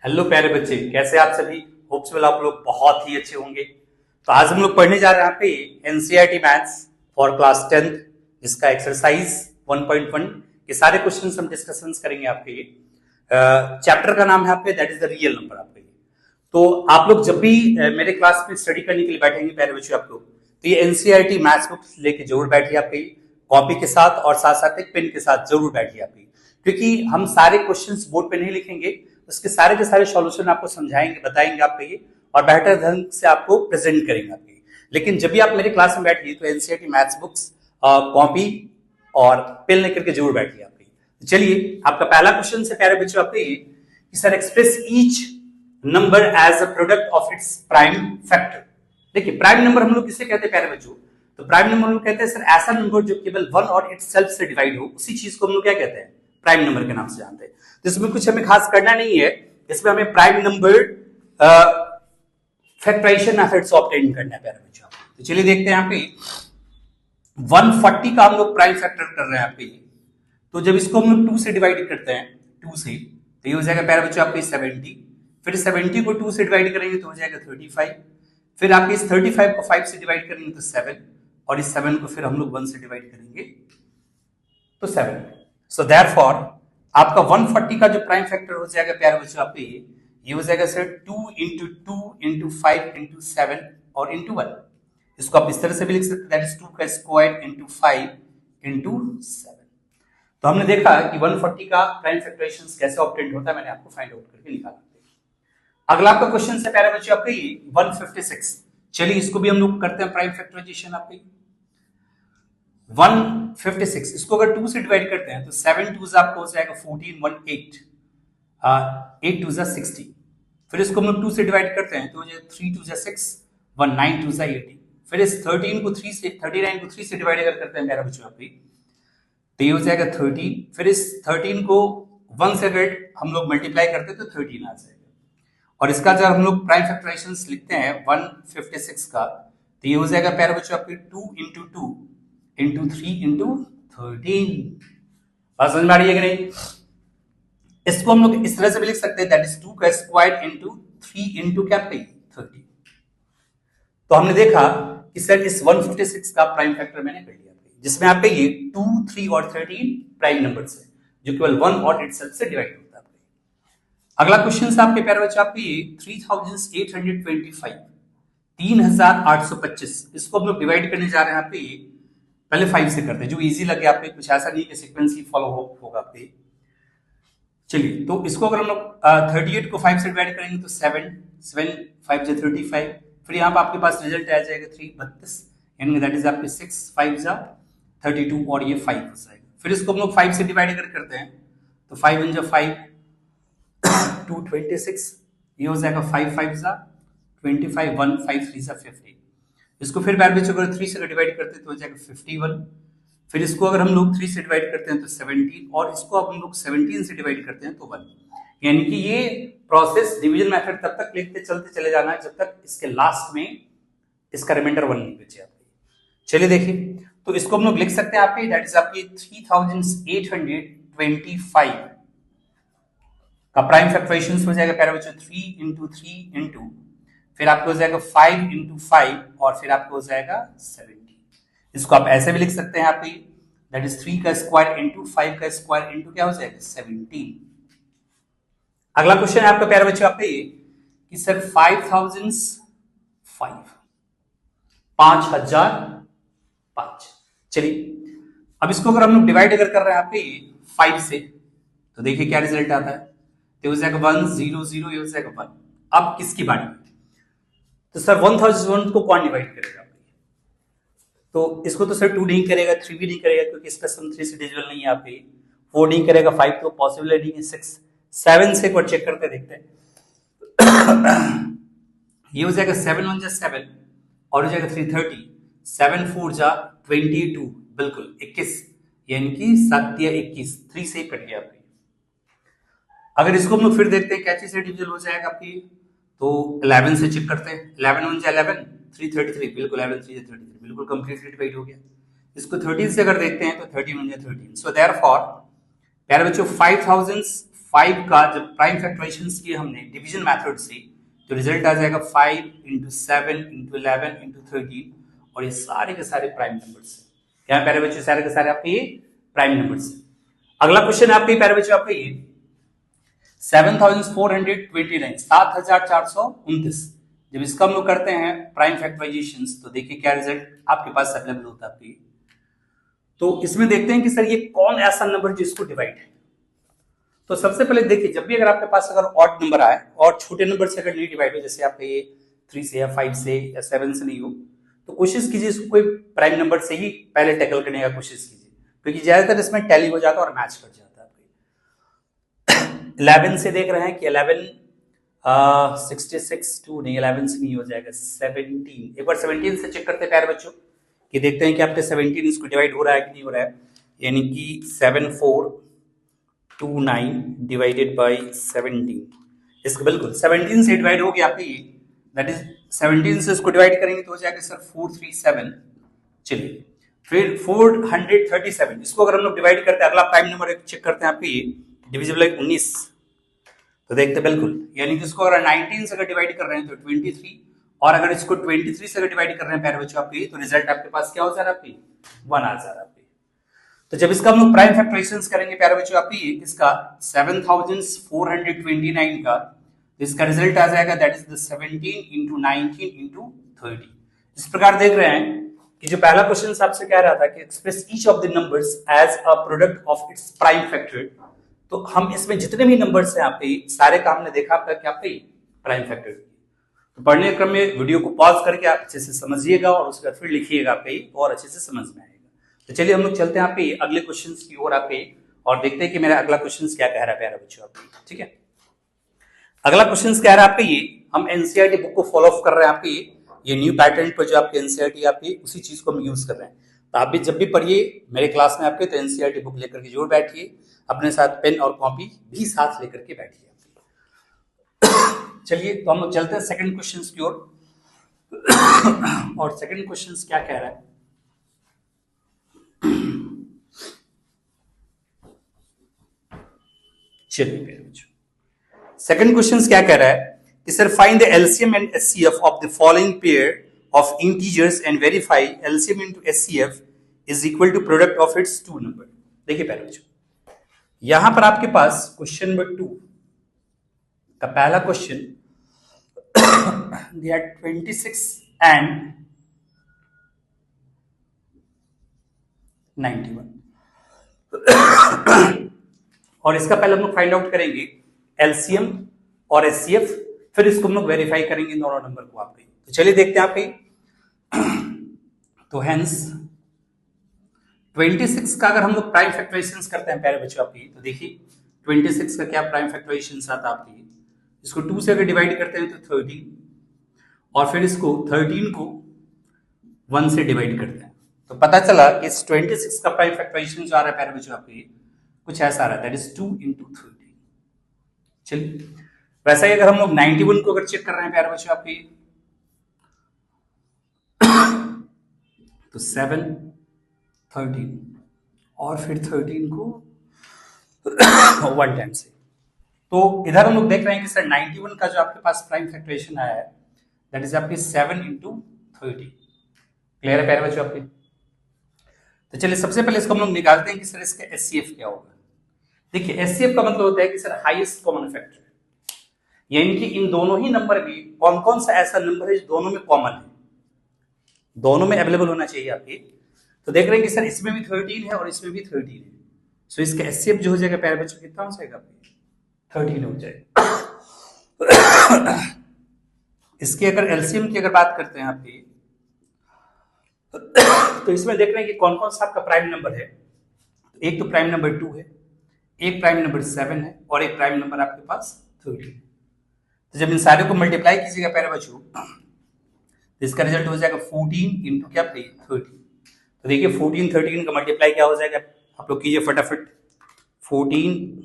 Hello प्यारे बच्चे, कैसे आप सभी। होप्स वेल आप लोग बहुत ही अच्छे होंगे। तो आज हम लोग पढ़ने जा रहे हैं यहाँ पे NCERT maths for class 10th, जिसका एक्सरसाइज 1.1 के सारे क्वेश्चंस हम डिस्कशंस करेंगे आपके ये। चैप्टर का नाम है यहाँ पे that is the real number आपके। तो आप लोग जब भी मेरे क्लास में स्टडी करने के लिए बैठेंगे प्यारे बच्चों आप लोग, तो ये एनसीईआरटी मैथ्स बुक लेके जरूर बैठिए आपके, कॉपी के साथ और साथ साथ एक पेन के साथ जरूर बैठिए आपकी, क्योंकि हम सारे क्वेश्चंस बोर्ड पे नहीं लिखेंगे, उसके सारे के सारे सॉल्यूशन आपको समझाएंगे, बताएंगे आपको ये, और बेहतर ढंग से आपको प्रेजेंट करेंगे आपके। लेकिन जब भी आप मेरे क्लास में बैठिए तो एनसीईआरटी मैथ्स बुक्स, कॉपी और पेन लेकर के जरूर बैठिए आपके। चलिए, आपका पहला क्वेश्चन से प्यारे बच्चों आपके ये कि sir express each number as a product of its prime factor. देखिए, प्राइम नंबर हम लोग किसे कहते हैं प्यारे बच्चों? तो प्राइम नंबर हम लोग कहते हैं सर ऐसा नंबर जो केवल वन और इट्स सेल्फ से डिवाइड हो, उसी चीज को हम लोग क्या कहते हैं? प्राइम नंबर के नाम से जानते हैं। तो इसमें कुछ हमें खास करना नहीं है, इसमें हमें प्राइम नंबर फैक्टराइजेशन मेथड से ऑब्टेन करना है प्यारे बच्चों। तो चलिए देखते हैं यहाँ पे 140 का हम लोग प्राइम फैक्टर कर रहे हैं यहाँ पे। तो जब इसको हम लोग 2 से डिवाइड करते हैं, 2 से, तो ये हो जाएगा प्यारे बच्चों आपके 70। फिर 70 को 2 से डिवाइड करेंगे तो हो जाएगा 35। फिर आपके इस 35 को 5 से डिवाइड करेंगे तो 7, और इस 7 को फिर हम लोग 1 से डिवाइड करेंगे तो 7। सो देयरफॉर आपका 140 का जो प्राइम फैक्टर हो जाएगा प्यारे बच्चों आपके, ये हो जाएगा सर 2 इंटू 2 इंटू 5 इंटू 7 और इंटू 1। इसको आप इस तरह से भी लिख सकते हैं, दैट इज 2 का स्क्वायर इंटू 5 इंटू 7। तो हमने देखा कि 140 का प्राइम फैक्टराइजेशन कैसे ऑब्टेन होता है, मैंने आपको फाइंड आउट करके निकाला। अगला आपका क्वेश्चन है प्यारे बच्चों आपके 156। चलिए इसको भी हम लोग करते हैं प्राइम फैक्टराइजेशन आपके। 156 इसको अगर 2 से डिवाइड करते हैं तो 7 2 आपको हो जाएगा 14, 1 8, 8 2 60। फिर इसको हम लोग 2 से डिवाइड करते हैं तो 3 2 6, 1 9 2 18। फिर इस 13 को 3 से 39 को 3 से डिवाइड अगर करते हैं प्यारे बच्चों आपके, तो ये हो जाएगा 13। फिर इस 13 को 1 से अगर हम लोग मल्टीप्लाई करते हैं तो 13 आ जाएगा। और इसका जब हम लोग प्राइम फैक्टराइजेशन लिखते हैं 156 का, तो ये हो जाएगा प्यारे बच्चों आपके 2 इंटू 2 इंटू 3 इंटू 13। बात समझ में आ रही है कि नहीं? इसको हम लोग इस तरह से भी लिख सकते हैं, दैट इज 2 का स्क्वायर इंटू 3 इंटू क्या 30। तो हमने देखा कि सर इस 156 का प्राइम फैक्टर मैंने कर लिया, जिसमें आप ये 2 3 और 13 प्राइम नंबर्स है जो केवल 1 और इटसेल्फ से डिवाइड होता है। अगला क्वेश्चन है आपके प्यारे बच्चे आपके 3825, 3825। इसको हम लोग डिवाइड करने जा रहे हैं आपके, पहले 5 से करते हैं जो इजी लगे आपके, कुछ ऐसा नहीं कि सीक्वेंस ही फॉलो होगा आपके। चलिए, तो इसको अगर हम लोग 38 को 5 से डिवाइड करेंगे तो 7 7 5 जा 35। फिर यहाँ पे आपके पास रिजल्ट आ जाएगा 3 32, यानी दैट इज आपके 6 5 जा 32 और ये 5 हो जाएगा। फिर इसको हम लोग 5 से डिवाइड अगर करते हैं तो 5 1 जा 5 2 26, ये हो जाएगा 5 5 जा 25 1 5 3 जा 50। इसको फिर बार बच्चों अगर 3 से डिवाइड करते हैं तो हो जाएगा 51। फिर इसको अगर हम लोग 3 से डिवाइड करते हैं तो 17, और इसको अब हम लोग 17 से डिवाइड करते हैं तो 1। यानी कि ये प्रोसेस डिवीजन मेथड तब तक लिखते चलते चले जाना है जब तक इसके लास्ट में इसका रिमाइंडर 1 नहीं बचे आपके। चलिए देखिए, तो इसको हम लोग लिख सकते हैं आपके, दैट इज आपकी 3825 का प्राइम फैक्टराइजेशन हो जाएगा प्यारे बच्चों 3 इंटू 3 इंटू, फिर आपको हो जाएगा 5 इंटू 5 और फिर आपको हो जाएगा 70। इसको आप ऐसे भी लिख सकते हैं आपकी, दैट इज 3 का स्क्वायर इंटू 5 का स्क्वायर इंटू क्या हो जाएगा 17। अगला क्वेश्चन है आपका प्यारे बच्चों आपका ये कि सर 5005। चलिए, अब इसको अगर हम लोग डिवाइड अगर कर रहे हैं आपके 5 से, तो देखिए क्या रिजल्ट आता है, तो हो जाएगा 1 0 0, ये हो जाएगा 1। अब किसकी बारी? तो सर 1001 को कौन डिवाइड करेगा? तो इसको तो सर 2 नहीं करेगा, 3 भी नहीं करेगा क्योंकि इसका सम 3 से डिविजिबल नहीं है आपके, 4 नहीं करेगा, 5 तो पॉसिबल नहीं है, 6 7 से एक बार चेक करके देखते हैं। ये हो जाएगा 7 1 जा 7 और हो जाएगा 330, 7 4 जा 22, बिल्कुल 21, यानी कि 7 या 21, 3 से ही कट गया आपकी। अगर इसको हम लोग फिर देखते हैं क्या चीज से डिविजिबल हो जाएगा आपकी, तो 11 से चेक करते हैं, 11 1 जा 11, 333, बिल्कुल 11 3 जा 33, बिल्कुल कंप्लीटली डिवाइड हो गया। इसको 13 से अगर देखते हैं तो 13 1 जा 13। सो देयरफॉर प्यारे बच्चों 5 का जब प्राइम फैक्टराइजेशन किए हमने डिवीजन मेथड से, तो रिजल्ट आ जाएगा 5 इंटू 7 इंटू 11 इंटू 13, और ये सारे के सारे प्राइम नंबर्स हैं। क्या प्यारे बच्चों, सारे के सारे आपके ये प्राइम नंबर्स हैं। अगला क्वेश्चन आपके प्यारे बच्चों आपका ये 7429, 7429, जब इसका हम लोग करते हैं प्राइम फैक्टराइजेशन, तो देखिए क्या रिजल्ट आपके पास अवेलेबल होता है आपके। तो इसमें देखते हैं कि सर ये कौन ऐसा नंबर जिसको डिवाइड है। तो सबसे पहले देखिए, जब भी अगर आपके पास अगर ऑड नंबर आए और छोटे नंबर से अगर नहीं डिवाइड हो, जैसे आपका ये 3 से या 5 से या 7 से नहीं हो, तो कोशिश कीजिए इसको कोई प्राइम नंबर से ही पहले टैकल करने का कोशिश कीजिए, क्योंकि ज्यादातर इसमें टैली हो जाता है और मैच कर जाता है आपके। 11 से देख रहे हैं कि 11 66 2 नहीं, 11 से नहीं हो जाएगा, 17। एक बार 17 से चेक करते हैं प्यारे बच्चों कि देखते हैं कि आपके 17 इसको डिवाइड हो रहा है कि नहीं हो रहा है। यानी कि 7429 डिवाइडेड बाय 17, इसको बिल्कुल 17 से डिवाइड हो गया आपके ये, दैट इज 17 से इसको डिवाइड करेंगे तो हो जाएगा सर 437। चलिए फिर 437, इसको अगर हम लोग डिवाइड करते हैं, अगला प्राइम नंबर चेक करते हैं आपके ये डिविजिबल है 19, तो देखते बिल्कुल, यानी कि इसको अगर 19 से अगर डिवाइड कर रहे हैं तो 23, और अगर इसको 23 से अगर डिवाइड कर रहे हैं प्यारे बच्चों आपके, तो रिजल्ट आपके पास क्या हो जा रहा है आपकी 1 आ जा रहा है आपकी। तो जब इसका हम लोग प्राइम फैक्टराइजेशन करेंगे प्यारे बच्चों आपकी, इसका 7429 का, तो इसका रिजल्ट आ जाएगा that is the 17 into 19 into 30। इस प्रकार देख रहे हैं कि जो पहला क्वेश्चन आपसे कह रहा था कि express each of the numbers as a product of its prime factor, तो हम इसमें जितने भी नंबर्स हैं आपके सारे का हमने देखा आपका क्या आपके प्राइम फैक्टर। तो पढ़ने क्रम में वीडियो को पॉज करके आप अच्छे से समझिएगा और उसके बाद फिर लिखिएगा आपके और अच्छे से समझ में आएगा। तो चलिए हम लोग चलते हैं आपके अगले क्वेश्चन की ओर आपके, और देखते हैं कि मेरा अगला क्वेश्चन क्या कह रहा है प्यारे बच्चों आपके। ठीक है, अगला क्वेश्चन कह रहा है आपके ये, हम एनसीईआरटी बुक को फॉलो अप कर रहे हैं आपके ये न्यू पैटर्न पर जो आपके एनसीईआरटी आपकी उसी चीज को हम यूज कर रहे हैं। तो आप भी जब भी पढ़िए मेरे क्लास में आपके, तो एनसीईआरटी बुक लेकर के जरूर बैठिए, अपने साथ पेन और कॉपी भी साथ लेकर के बैठिए। चलिए तो हम लोग चलते हैं सेकंड क्वेश्चन की ओर, और सेकंड क्वेश्चन क्या कह रहा है। चलिए सेकंड क्वेश्चन क्या कह रहा है कि sir find the LCM and HCF of the following pair of integers and verify LCM into HCF is equal to product of its two number. देखिए पहले बच्चों, यहां पर आपके पास क्वेश्चन नंबर 2 का पहला क्वेश्चन दे आर 26 एंड 91, और इसका पहले हम लोग फाइंड आउट करेंगे एलसीएम और एचसीएफ, फिर इसको हम लोग वेरीफाई करेंगे इन दोनों नंबर को आपके। तो चलिए देखते हैं आपके। तो हेंस 26 का अगर हम लोग प्राइम फैक्टराइजेशन करते हैं प्यारे बच्चों आपकी, तो देखिए 26 का क्या प्राइम फैक्टराइजेशन आता है आपकी, इसको 2 से अगर डिवाइड करते हैं तो 13, और फिर इसको 13 को 1 से डिवाइड करते हैं, तो पता चला कि इस 26 का प्राइम फैक्टराइजेशन जो आ रहा है प्यारे बच्चों आपकी कुछ ऐसा आ रहा है, दैट इज 2 इंटू 13। चलिए वैसा ही अगर हम लोग 91 को अगर चेक कर रहे हैं प्यारे बच्चों आपकी, तो 7 13 और फिर 13 को 1 टाइम से, तो इधर हम लोग देख रहे हैं कि सर 91 का जो आपके पास प्राइम फैक्टराइजेशन आया है दैट इज आपकी 7 इंटू 30। क्लियर है प्यारे बच्चों आपके। तो चलिए सबसे पहले इसको हम लोग निकालते हैं कि सर इसका एचसीएफ क्या होगा। देखिए एचसीएफ का मतलब होता है कि सर हाईएस्ट कॉमन फैक्टर, यानी कि इन दोनों ही नंबर में कौन कौन सा ऐसा नंबर है जो दोनों में कॉमन है, दोनों में अवेलेबल होना चाहिए आपके। तो देख रहे हैं कि सर इसमें भी 13 है और इसमें भी 13 है, सो इसका एचसीएफ जो हो जाएगा प्यारे बच्चों कितना हो जाएगा आपके 13 हो जाएगा। इसकी अगर एलसीएम की अगर बात करते हैं आपकी, तो इसमें देख रहे हैं कि कौन कौन सा आपका प्राइम नंबर है। एक तो प्राइम नंबर 2 है, एक प्राइम नंबर 7 है, और एक प्राइम नंबर आपके पास 13। तो जब इन सारे को मल्टीप्लाई कीजिएगा प्यारे बच्चों, तो इसका रिजल्ट हो जाएगा 14 इंटू क्या 13। तो देखिए 14 13 का मल्टीप्लाई क्या हो जाएगा, आप लोग कीजिए फटाफट, 14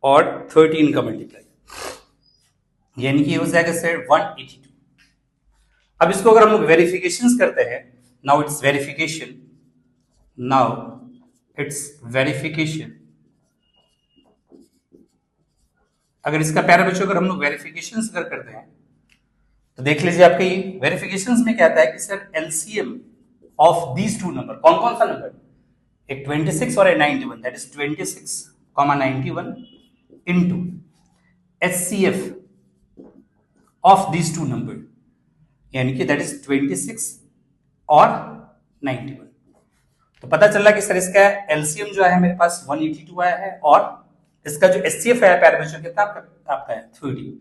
और 13 का मल्टीप्लाई, यानी कि हो जाएगा सर 182। अब इसको अगर हम लोग वेरिफिकेशन करते हैं, now it's verification, now it's verification, अगर इसका प्यारे बच्चों अगर हम लोग वेरिफिकेशन अगर करते हैं तो देख लीजिए आपके ये वेरिफिकेशन में कहता है कि sir LCM of these two number, कौन कौन सा नंबर, एक 26 और एक 91, that is 26,91 into HCF of these two number, यानी कि दैट इज 26 और 91। तो पता चल रहा कि सर इसका एलसीएम जो है मेरे पास 182 आया है और इसका जो एचसीएफ है प्यारे बच्चों कितना आपका है 30।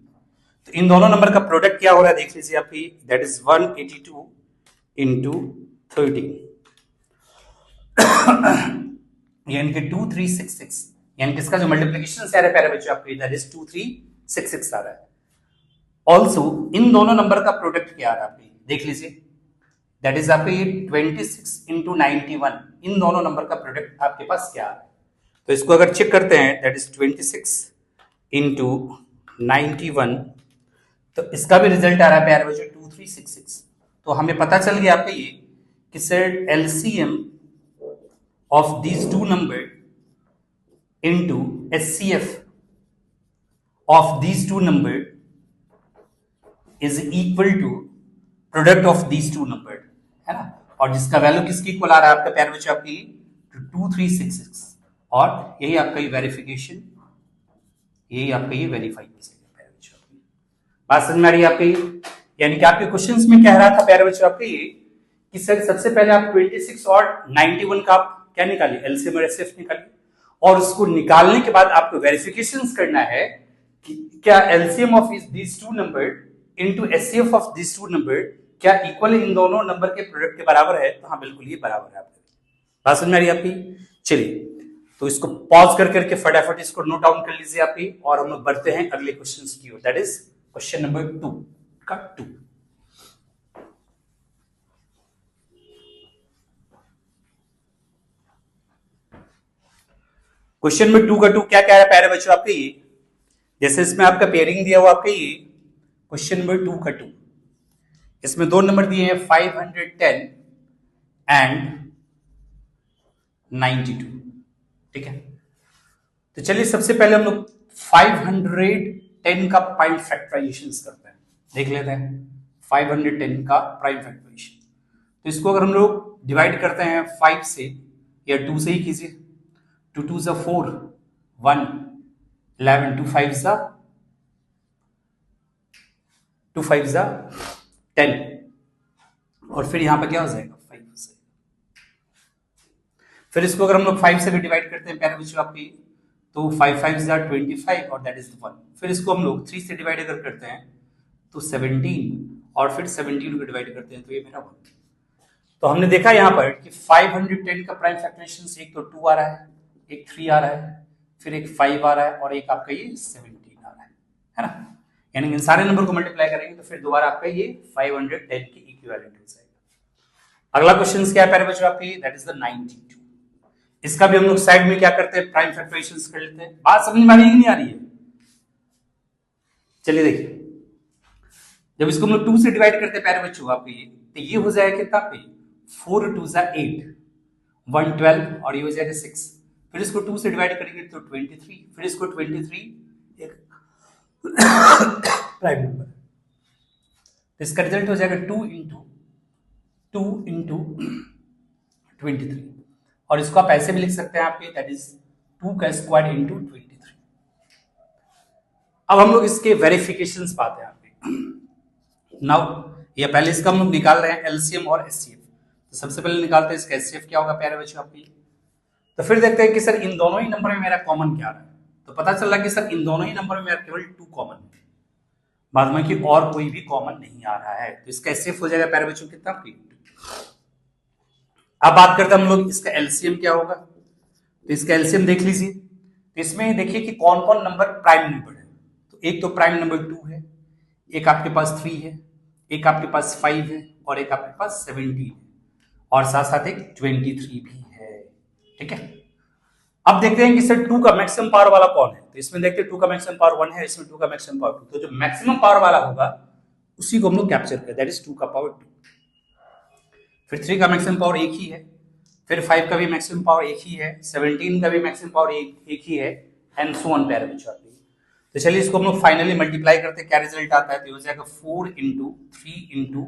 तो इन दोनों नंबर का प्रोडक्ट क्या हो रहा है देख लीजिए आपकी, दैट इज 182 इंटू 30 यानी कि 2366, यानी कि इसका जो मल्टीप्लीकेशन आ रहा है प्यारे बच्चों आपकी दैट इज 2366 आ रहा है। ऑल्सो इन दोनों नंबर का प्रोडक्ट क्या आ रहा है आपकी देख लीजिए, दैट इज आपके 26 इंटू 91, इन दोनों नंबर का प्रोडक्ट आपके पास क्या आ रहा है। तो इसको अगर चेक करते हैं दैट इज 26 इंटू 91, तो इसका भी रिजल्ट आ रहा है प्यारे बच्चों 2366। तो हमें पता चल गया आपका ये कि sir LCM of these two number into HCF of these two number is equal to product of these two number, है ना। और जिसका वैल्यू किसकी इक्वल आ रहा है आपका प्यारे बच्चों आपकी 2366, और यही आपका ये वेरिफिकेशन, यही आपका ये वेरीफाई हो जाएगा प्यारे बच्चों आपकी। बात समझ में आ रही है आपकी, यानी कि आपके क्वेश्चंस में कह रहा था प्यारे बच्चों आपके ये कि सर सबसे पहले आप 26 और 91 का आप क्या निकालिए, एलसीएम और एचसीएफ निकालिए, और उसको निकालने के बाद आपको वेरिफिकेशन करना है कि क्या LCM of these two number into HCF of these two number क्या इक्वल इन दोनों नंबर के प्रोडक्ट के बराबर है। तो हाँ बिल्कुल ये बराबर है आपके। बात समझ में आ रही है आपकी। चलिए तो इसको पॉज कर करके फटाफट इसको नोट डाउन कर लीजिए आपकी, और हम लोग बढ़ते हैं अगले क्वेश्चन की ओर, दैट इज क्वेश्चन नंबर 2 का 2। क्वेश्चन नंबर 2 का 2 क्या कह रहा है प्यारे बच्चों आपके ये, जैसे इसमें आपका पेयरिंग दिया हुआ आपके ये क्वेश्चन नंबर 2 का 2, इसमें दो नंबर दिए हैं 510 एंड 92, ठीक है। तो चलिए सबसे पहले हम लोग 510 का प्राइम फैक्टराइजेशन करते हैं, देख लेते हैं 510 का प्राइम फैक्टराइजेशन। तो इसको अगर हम लोग डिवाइड करते हैं 5 से या 2 से ही कीजिए, 2 2 ज़ा 4, 1 11, 2 5 ज़ा 10, और फिर यहां पर क्या हो जाएगा 5 से। फिर इसको अगर हम लोग 5 से भी डिवाइड करते हैं प्यारे बच्चों आपकी, तो 5 5 ज़ा 25 और दैट इज 1। फिर इसको हम लोग 3 से डिवाइड अगर करते हैं तो 17, और फिर 17 को डिवाइड करते हैं तो ये मेरा 1। तो हमने देखा यहां पर कि 510 का प्राइम फैक्टराइजेशन एक तो 2 आ रहा है, एक 3 आ रहा है, फिर एक 5 आ रहा है, और एक आपका ये 17 आ रहा है ना। यानी इन सारे नंबर को मल्टीप्लाई करेंगे तो फिर दोबारा आपका ये 510 की इक्विवेलेंट हो जाएगा। अगला क्वेश्चन क्या है प्यारे बच्चों आपकी, दैट इज द 92। इसका भी हम लोग साइड में क्या करते हैं प्राइम फैक्टराइजेशन कर लेते हैं। बात समझ में आ रही है कि नहीं आ रही है। चलिए देखिए, जब इसको हम लोग 2 से डिवाइड करते हैं प्यारे बच्चों आपके ये, तो ये हो जाएगा कितना पे 4 2 ज़ा 8, 1 12, और ये हो जाएगा 6। फिर इसको 2 से डिवाइड करेंगे तो 23, फिर इसको 23 एक प्राइम नंबर, तो इसका रिजल्ट हो जाएगा 2 इंटू 23, और इसको आप ऐसे भी लिख सकते हैं आपके दैट इज 2 का स्क्वायर इंटू 23। अब हम लोग इसके वेरिफिकेशंस पाते हैं आपके। नाउ ये पहले इसका हम लोग निकाल रहे हैं एलसीएम और एचसीएफ। तो सबसे पहले निकालते हैं इसका एचसीएफ क्या होगा प्यारे बच्चों आपकी। तो फिर देखते हैं कि सर इन दोनों ही नंबर में मेरा कॉमन क्या रहा है। तो पता चल रहा कि सर इन दोनों ही नंबर में मेरा केवल 2 कॉमन है, बाद में कि और कोई भी कॉमन नहीं आ रहा है। तो इसका एचसीएफ हो जाएगा प्यारे बच्चों कितना 2। अब बात करते हैं हम लोग इसका एलसीएम क्या होगा। तो इसका एलसीएम देख लीजिए, तो इसमें देखिए कि कौन कौन नंबर प्राइम नंबर है। तो एक तो प्राइम नंबर 2 है, एक आपके पास 3 है, एक आपके पास 5 है, और एक आपके पास 17 है, और साथ साथ एक 23 भी है, ठीक है। अब देखते हैं कि सर 2 का मैक्सिमम पावर वाला कौन है। तो इसमें देखते हैं 2 का मैक्सिमम पावर 1 है, इसमें 2 का मैक्सिमम पावर 2। तो जो मैक्सिमम पावर वाला होगा उसी को हम लोग कैप्चर करें, दैट इज 2 का पावर 2। फिर 3 का मैक्सिमम पावर एक ही है, फिर 5 का भी मैक्सिमम पावर एक ही है, 17 का भी मैक्सिमम पावर एक ही है, एंड सो ऑन प्यारे बच्चों। तो तो चलिए इसको हम लोग फाइनली मल्टीप्लाई करते हैं, क्या रिजल्ट आता है। तो हो जाएगा 4 इंटू 3 इंटू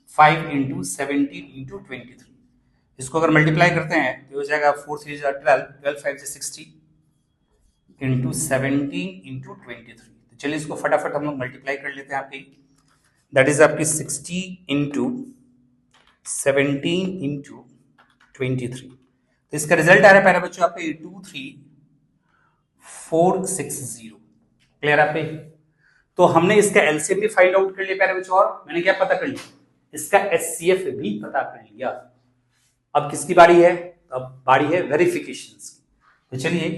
5 इंटू 17 इंटू 23। इसको अगर मल्टीप्लाई करते हैं तो हो जाएगा 4 3 12, 12 5 60 इंटू 17 इंटू 23। तो चलिए इसको फटाफट हम लोग मल्टीप्लाई कर लेते हैं आपकी। दैट इज आपकी 60 इंटू 17 इंटू 23। तो इसका रिजल्ट आ रहा है प्यारे बच्चों आपके 23460। क्लियर आप पे। तो हमने इसका एलसीएम भी फाइंड आउट कर लिया प्यारे बच्चों, और मैंने क्या पता कर लिया, इसका एचसीएफ भी पता कर लिया। अब किसकी बारी है, अब बारी है वेरिफिकेशन की। तो चलिए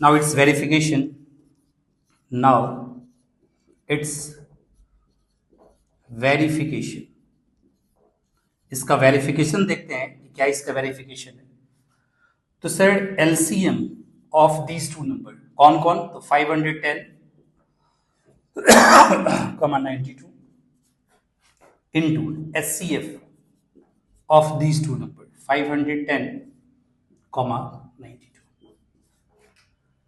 now it's verification, now it's verification. इसका वेरिफिकेशन देखते हैं कि क्या इसका वेरिफिकेशन है। तो sir LCM of these two number कौन कौन, तो 510 92 into HCF of these two numbers 510, 92।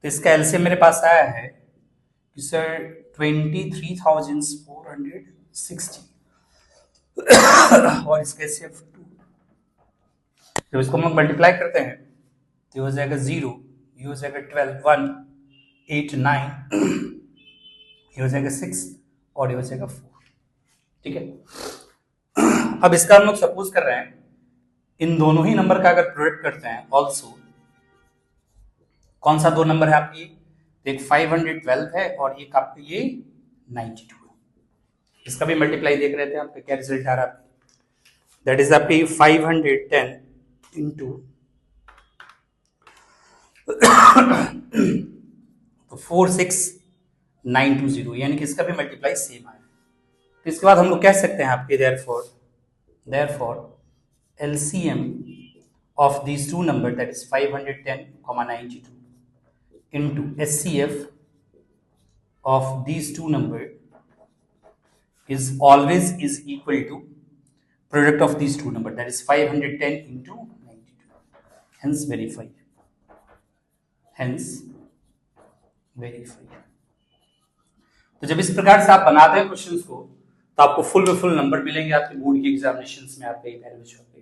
तो इसका एलसीएम मेरे पास आया है कि सर 23,460 और इसका HCF 2। जब इसको हम लोग मल्टीप्लाई करते हैं तो हो जाएगा 0, ये हो जाएगा 12, 1 8 9, ये हो जाएगा 6 और ये हो जाएगा 4। ठीक है। अब इसका हम लोग सपोज कर रहे हैं इन दोनों ही नंबर का अगर प्रोडक्ट करते हैं ऑल्सो, कौन सा दो नंबर है आपकी, एक 512 है और एक आपका ये 92 है। इसका भी मल्टीप्लाई देख रहे थे, आपका क्या रिजल्ट आ रहा है, दैट इज आपकी 510 इंटू 46920, यानी कि इसका भी मल्टीप्लाई सेम आया। तो इसके बाद हम लोग कह सकते हैं आपके therefore LCM of these two number, that is 510, 92 into HCF of these two number is always is equal to product of these two number, that is 510 into 92, hence verify, hence verify। तो जब इस प्रकार से आप बनाते हैं questions को तो आपको फुल में फुल नंबर मिलेंगे आपके बोर्ड की एग्जामिनेशंस में आपके बच्चों पे।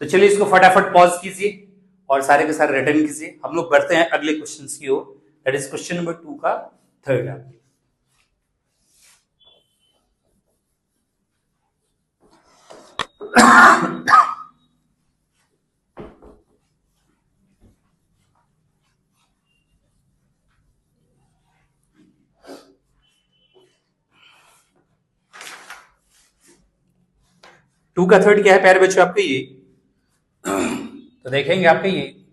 तो चलिए इसको फटाफट पॉज कीजिए और सारे के सारे रिटर्न कीजिए। हम लोग बढ़ते हैं अगले क्वेश्चंस की ओर, दैट इज क्वेश्चन नंबर 2 का थर्ड आपके। टू का थर्ड क्या है प्यारे बच्चों आपके, ये तो देखेंगे आपका ये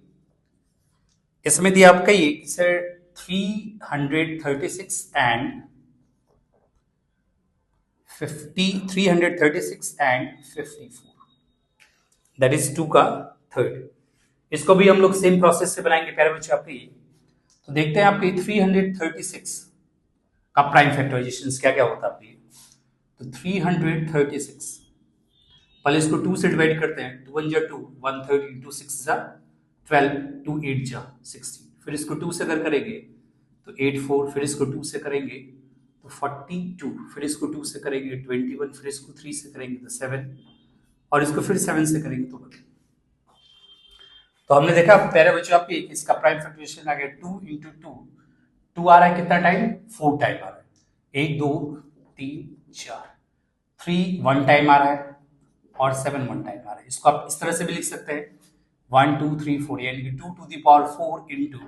इसमें दिया आपका ये सर 336 एंड 54, दैट इज 2 का थर्ड। इसको भी हम लोग सेम प्रोसेस से बनाएंगे प्यारे बच्चों आपके ये। तो देखते हैं आपके 336 का प्राइम फैक्टराइजेशन क्या क्या होता है आपके। तो 336 पहले इसको 2 से डिवाइड करते हैं, 2 1 जा 2, 1 30 इंटू 6 जा 12, 2 8 जा 16। फिर इसको 2 से अगर करेंगे तो 8 4, फिर इसको 2 से करेंगे तो 42, फिर इसको 2 से करेंगे 21, फिर इसको 3 से करेंगे तो 7 और इसको फिर 7 से करेंगे तो 1। तो हमने देखा प्यारे बच्चों आपके इसका प्राइम फैक्टराइजेशन आ गया 2 इंटू 2 आ रहा है कितना टाइम, 4 टाइम आ रहा है, 1 2 3 4, 3 1 टाइम आ रहा है और 7 1 टाइम आ रहा है। इसको आप इस तरह से भी लिख सकते हैं 1 2 3 4, यानी कि 2 to the power 4 into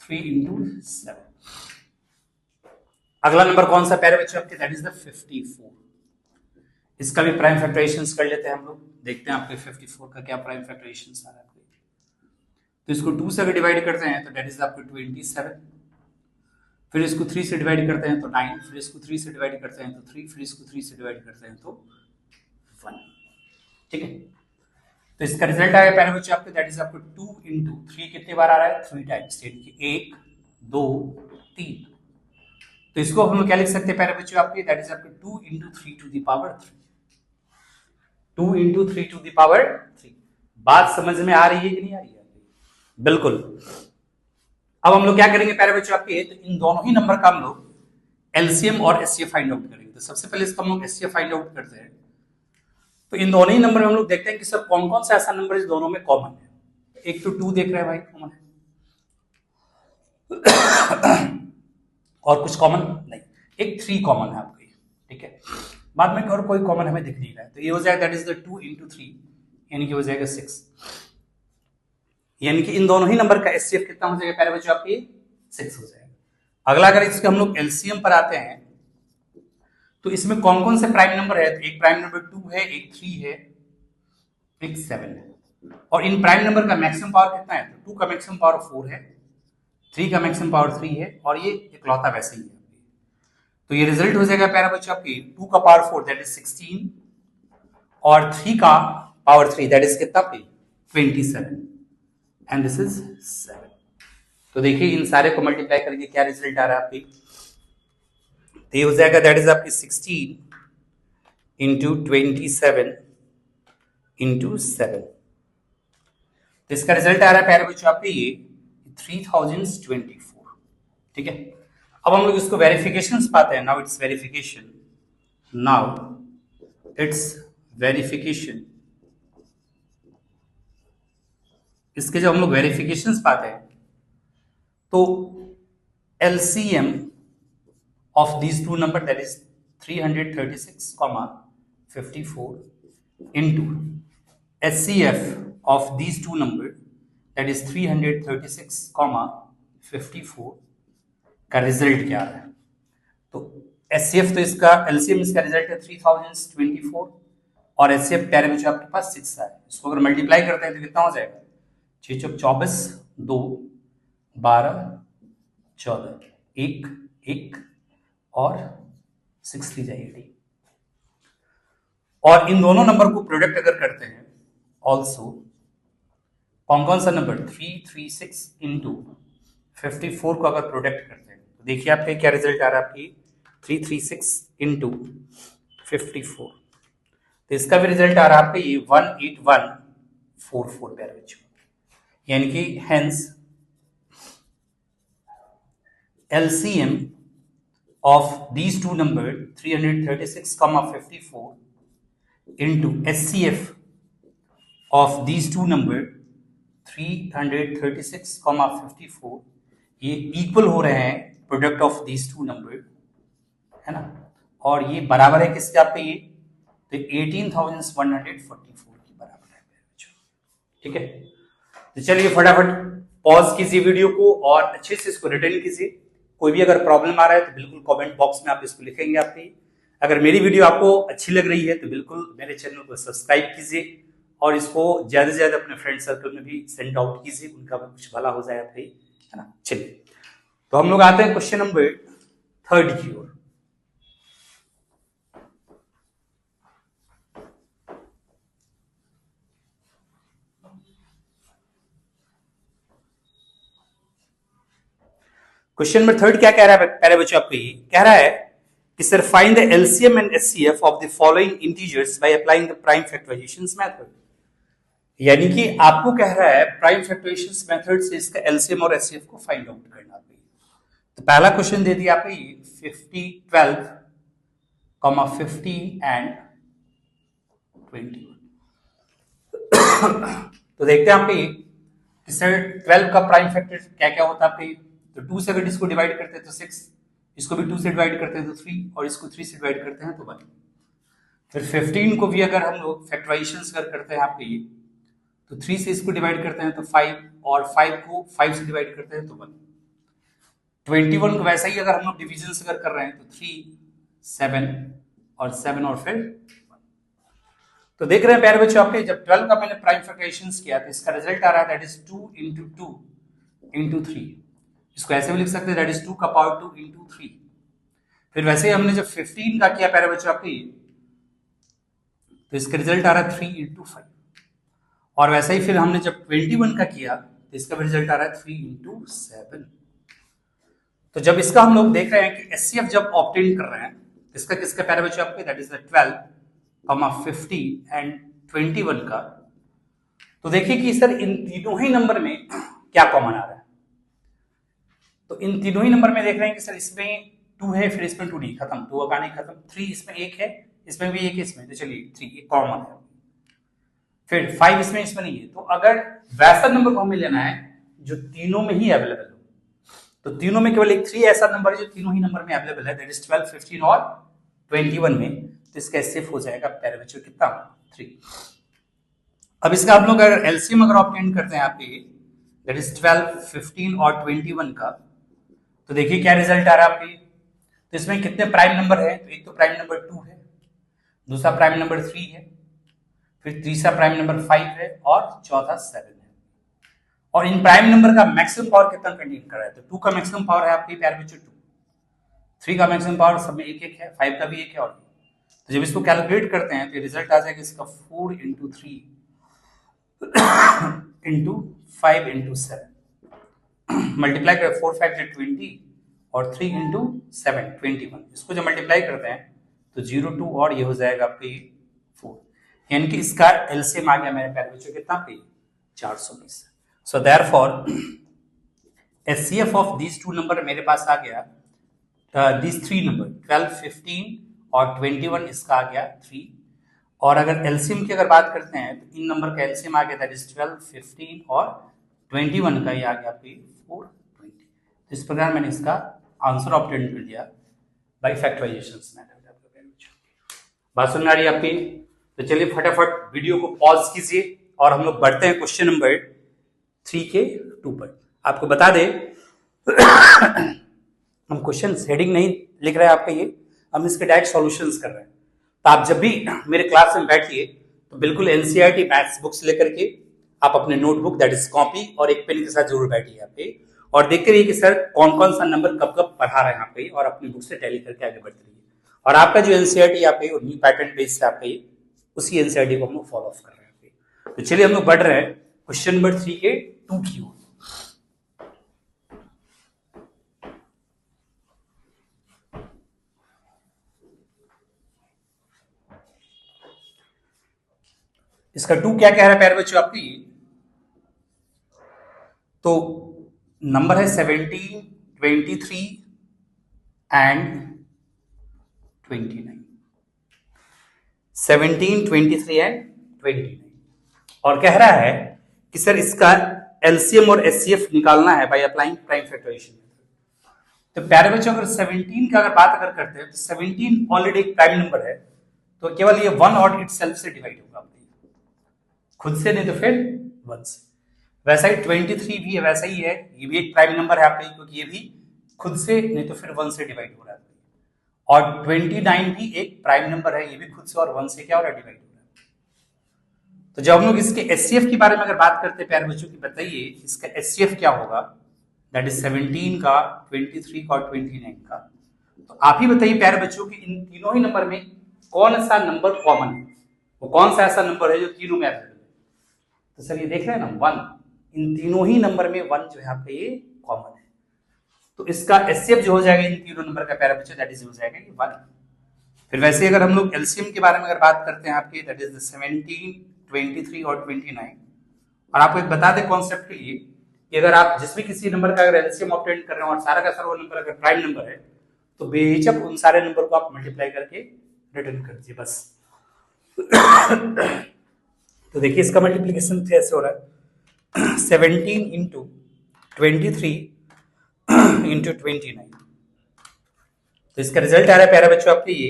3 into 7। अगला नंबर कौन सा प्यारे बच्चों आपके, दैट इज द 54। इसका भी प्राइम फैक्टराइजेशन कर लेते हैं हम लोग, देखते हैं आपके 54 का क्या प्राइम फैक्टराइजेशन आ रहा है। तो इसको 2 से अगर डिवाइड करते हैं तो दैट इज आपके 27, फिर इसको 3 से डिवाइड करते हैं तो 9, फिर इसको 3 से डिवाइड करते हैं तो 3, फिर इसको 3 से डिवाइड करते हैं तो 1। ठीक है। तो इसका रिजल्ट आएगा प्यारे बच्चों आपके, दैट इज आपको 2 इंटू 3 कितने बार आ रहा है, 3 टाइम्स, यानी कि 1 2 3। तो इसको हम लोग क्या लिख सकते हैं प्यारे बच्चों आपके, दैट इज आपके 2 into 3 to the power 3, 2 into 3 to the power 3। बात समझ में आ रही है कि नहीं आ रही है? बिल्कुल। अब हम लोग क्या करेंगे प्यारे बच्चों आपके, तो इन दोनों ही नंबर का हम लोग एलसीएम और एचसीएफ फाइंड आउट करेंगे। तो सबसे पहले इसका हम लोग एचसीएफ फाइंड आउट करते हैं। तो इन दोनों ही नंबर में हम लोग देखते हैं कि सर कौन कौन सा ऐसा नंबर इस दोनों में कॉमन है। एक तो 2 देख रहे हैं भाई कॉमन है और कुछ कॉमन नहीं, एक 3 कॉमन है आपको, ठीक है। बाद में और कोई कॉमन हमें दिख नहीं रहा है, तो ये हो जाएगा दैट इज द 2 into 3 यानी कि हो जाएगा 6। यानी कि इन दोनों ही नंबर का एचसीएफ कितना हो जाएगा प्यारे बच्चों आपकी 6 हो जाएगा। अगला अगर इसके हम लोग एलसीएम पर आते हैं तो इसमें कौन कौन से प्राइम नंबर है। तो एक प्राइम नंबर 2 है, एक 3 है, एक 7 है। और इन प्राइम नंबर का मैक्सिमम पावर कितना है। तो 2 का मैक्सिमम पावर 4 है, 3 का मैक्सिमम पावर 3 है और ये इकलौता वैसे ही है। तो ये रिजल्ट हो जाएगा प्यारा बच्चों आपकी 2 का पावर 4 दैट इज 16 और 3 का पावर 3 दैट इज कितना पे 27 एंड दिस इज 7। तो देखिए इन सारे को मल्टीप्लाई करके क्या रिजल्ट आ रहा है आपकी। तो ये हो जाएगा दैट इज आपकी 16 into 27 into 7। तो इसका रिजल्ट आ रहा है प्यारे बच्चों आपके ये 3024, ठीक है। अब हम लोग इसको वेरिफिकेशन पाते हैं। नाउ इट्स वेरिफिकेशन, इसके जब हम लोग वेरिफिकेशन पाते हैं तो LCM of these two number that is 336,54 into HCF of these two number that is 336,54 का रिजल्ट क्या आ रहा है। तो HCF तो इसका LCM इसका रिजल्ट है 3024 और HCF प्यारे बच्चों आपके पास 6 है। इसको अगर मल्टीप्लाई करते हैं तो कितना हो जाएगा 6 चौक 24, 2 12 14, 1 1 और 6 जाएगी। और इन दोनों नंबर को प्रोडक्ट अगर करते हैं ऑल्सो कौन कौन सा नंबर 336 into 54 को अगर प्रोडक्ट करते हैं तो देखिए आपके क्या रिजल्ट आ रहा है आपकी 336 into 54। तो इसका भी रिजल्ट आ रहा है आपका ये 18144 प्यारे बच्चों। यानी कि hence LCM of these two number 336,54 into HCF of these two number 336,54 ये इक्वल हो रहे हैं product of these two number, है ना। और ये बराबर है किसके आपके ये तो 18,144 की बराबर है, ठीक है। तो चलिए फटाफट पॉज कीजिए वीडियो को और अच्छे से इसको रिटर्न कीजिए। कोई भी अगर प्रॉब्लम आ रहा है तो बिल्कुल कमेंट बॉक्स में आप इसको लिखेंगे आपके। अगर मेरी वीडियो आपको अच्छी लग रही है तो बिल्कुल मेरे चैनल को सब्सक्राइब कीजिए और इसको ज्यादा से ज्यादा अपने फ्रेंड सर्कल में भी सेंड आउट कीजिए, उनका भी कुछ भला हो जाए आपके, है ना। चलिए तो हम लोग आते हैं क्वेश्चन नंबर 3 की ओर। क्वेश्चन नंबर 3 क्या कह रहा है प्यारे बच्चों आपको। ये कह रहा है कि sir find the LCM and HCF of the following integers by applying the prime factorisation method. यानी कि आपको कह रहा है प्राइम फैक्टराइजेशन मेथड से इसका एलसीएम और एचसीएफ को फाइंड आउट करना है। तो पहला क्वेश्चन दे दिया आपको ये 50 12, 50 एंड 21। तो देखते हैं आपके कि सर 12 का प्राइम फैक्टर क्या क्या होता है आपके। तो 2 से अगर इसको डिवाइड करते हैं तो 6, इसको भी 2 से डिवाइड करते हैं तो 3 और इसको 3 से डिवाइड करते हैं तो 1। फिर 15 को भी अगर हम लोग फैक्टराइजेशन करते हैं आपके ये तो 3 से इसको डिवाइड करते हैं तो 5 और 5 को 5 से डिवाइड करते हैं तो 1। 21 को वैसा ही अगर हम लोग डिविजन अगर कर रहे हैं तो 3 7 और 7 और फिर 1। तो देख रहे हैं प्यारे बच्चों आपके जब 12 का मैंने प्राइम फैक्टराइजेशन किया तो इसका रिजल्ट आ रहा है दैट इज 2 into 2 into 3। इसको ऐसे भी लिख सकते हैं दैट इज 2 का पावर 2 into 3। फिर वैसे ही हमने जब 15 का किया प्यारे बच्चों आपके तो इसका रिजल्ट आ रहा है 3 into 5। और वैसे ही फिर हमने जब 21 का किया तो इसका भी रिजल्ट आ रहा है 3 into 7। तो जब इसका हम लोग देख रहे हैं कि एचसीएफ जब ऑब्टेन कर रहे हैं इसका किसका प्यारे बच्चों आपके दैट इज द 12, 50 एंड 21 का। तो देखिए कि सर इन तीनों ही नंबर में क्या कॉमन आ रहा है। तो इन तीनों ही नंबर में देख रहे हैं कि सर इसमें 2 है, फिर इसमें 2 नहीं, खत्म, 2 का नहीं खत्म, 3 इसमें 1 है, इसमें भी 1 है, इसमें, तो चलिए 3 एक कॉमन है, फिर 5 इसमें नहीं है। तो अगर वैसा नंबर को हमें लेना है जो तीनों में ही अवेलेबल हो, तो तीनों में केवल एक 3 ऐसा नंबर है जो तीनों ही नंबर में अवेलेबल है, दैट इज 12, 15 और 21 में, तो इसका एचसीएफ हो जाएगा प्यारे बच्चों कितना, 3। अब इसका आप लोग अगर एलसीएम अगर ऑब्टेन करते हैं आपके, दैट इज 12, 15 और 21 का, तो देखिए क्या रिजल्ट आ रहा है आपके। तो इसमें कितने प्राइम नंबर है, तो एक तो प्राइम नंबर 2 है, दूसरा प्राइम नंबर 3 है, फिर तीसरा प्राइम नंबर 5 है और चौथा 7 है। और इन प्राइम नंबर का मैक्सिमम पावर कितना कंटेन कर रहा है, तो 2 का मैक्सिमम पावर है आपके प्यारे बच्चों 2, 3 का मैक्सिमम पावर सब में 1 है, 5 का भी 1 है, और तो जब इसको कैलकुलेट करते हैं तो रिजल्ट आ जाएगा इसका 4 into 3 into 5 into 7, मल्टीप्लाई कर 4 5 20 और 3 into 7 21, इसको जब मल्टीप्लाई करते हैं तो 0 2 और ये हो जाएगा आपके 4, यानी कि इसका एलसीएम आ गया मेरे प्यारे बच्चों कितना पे 420। So therefore HCF of these 2 number मेरे पास आ गया, दीज 3 नंबर 12, 15 और 21, इसका आ गया 3। और अगर एलसीएम की अगर बात करते हैं तो इन नंबर का एलसीएम आ गया दैट इज 12, 15 और 21 का, ये आ गया पे 420। तो इस प्रकार मैंने इसका आंसर ऑब्टेन कर दिया बाय फैक्टराइजेशन मेथड। बात सुन आ रही है आपकी? तो चलिए फटाफट वीडियो को पॉज कीजिए और हम लोग बढ़ते हैं क्वेश्चन नंबर 3 के 2 पर। आपको बता दें हम क्वेश्चन हेडिंग नहीं लिख रहे हैं आपका, ये हम इसके डायरेक्ट सॉल्यूशंस कर रहे हैं। तो आप जब भी मेरे क्लास में बैठिए तो बिल्कुल एनसीईआरटी मैथ्स बुक्स लेकर के आप अपने नोटबुक दैट इज कॉपी और एक पेन के साथ जरूर बैठिए यहाँ पे, और देखते रहिए कि सर कौन कौन सा नंबर कब कब पढ़ा रहे हैं यहाँ पे, और अपनी बुक से टैली करके आगे बढ़ते रहिए। और आपका जो एनसीईआरटी यहाँ पे न्यू पैटर्न बेस से आपका ये उसी एनसीईआरटी को हम लोग फॉलो ऑफ कर रहे हैं। तो चलिए हम लोग बढ़ रहे हैं क्वेश्चन नंबर 3 के 2 की ओर। इसका 2 क्या कह रहा है प्यारे बच्चों आपकी, तो नंबर है 17, 23 एंड 29, 17, 23 एंड 29, और कह रहा है कि सर इसका एलसीएम और एचसीएफ निकालना है बाय अप्लाइंग प्राइम फैक्टराइजेशन। तो प्यारे बच्चों अगर 17 का अगर बात करते हैं तो 17 ऑलरेडी एक प्राइम नंबर है, तो केवल ये 1 और इटसेल्फ से डिवाइड होगा, खुद से नहीं तो फिर 1 से। वैसा ही 23 भी है, वैसा ही है, ये भी एक प्राइम नंबर है आपका, क्योंकि ये भी खुद से नहीं तो फिर 1 से डिवाइड हो रहा है। और 29 भी एक प्राइम नंबर है, ये भी खुद से और 1 से क्या हो रहा है, डिवाइड हो रहा है। तो जब हम लोग इसके एचसीएफ के बारे में अगर बात करते हैं प्यारे बच्चों की, बताइए इसका एचसीएफ क्या होगा, दैट इज 17 का, 23 का और 29 का। तो आप ही बताइए प्यारे बच्चों की इन तीनों ही नंबर में कौन सा नंबर कॉमन है, वो कौन सा ऐसा नंबर है जो तीनों में अवेलेबल है। तो सर ये देख रहे हैं ना 1, इन तीनों ही नंबर में 1 जो है आपका ये कॉमन है, तो इसका एचसीएफ जो हो जाएगा इन तीनों नंबर का प्यारे बच्चों दैट इज हो जाएगा ये 1। फिर वैसे अगर हम लोग एलसीएम के बारे में अगर बात करते हैं आपके, दैट इज 17, 23 और 29, और आपको एक बता दें कॉन्सेप्ट के लिए कि अगर आप जिस भी किसी नंबर का अगर एलसीएम ऑब्टेन कर रहे हैं और सारा का सारा वो नंबर अगर प्राइम नंबर है तो बेहिचक उन सारे नंबर को आप मल्टीप्लाई करके रिटर्न कर दीजिए बस। तो देखिए इसका मल्टीप्लीकेशन कैसे हो रहा है, 17 इंटू 23 इंटू 29, तो इसका रिजल्ट आ रहा है प्यारे बच्चों आपके ये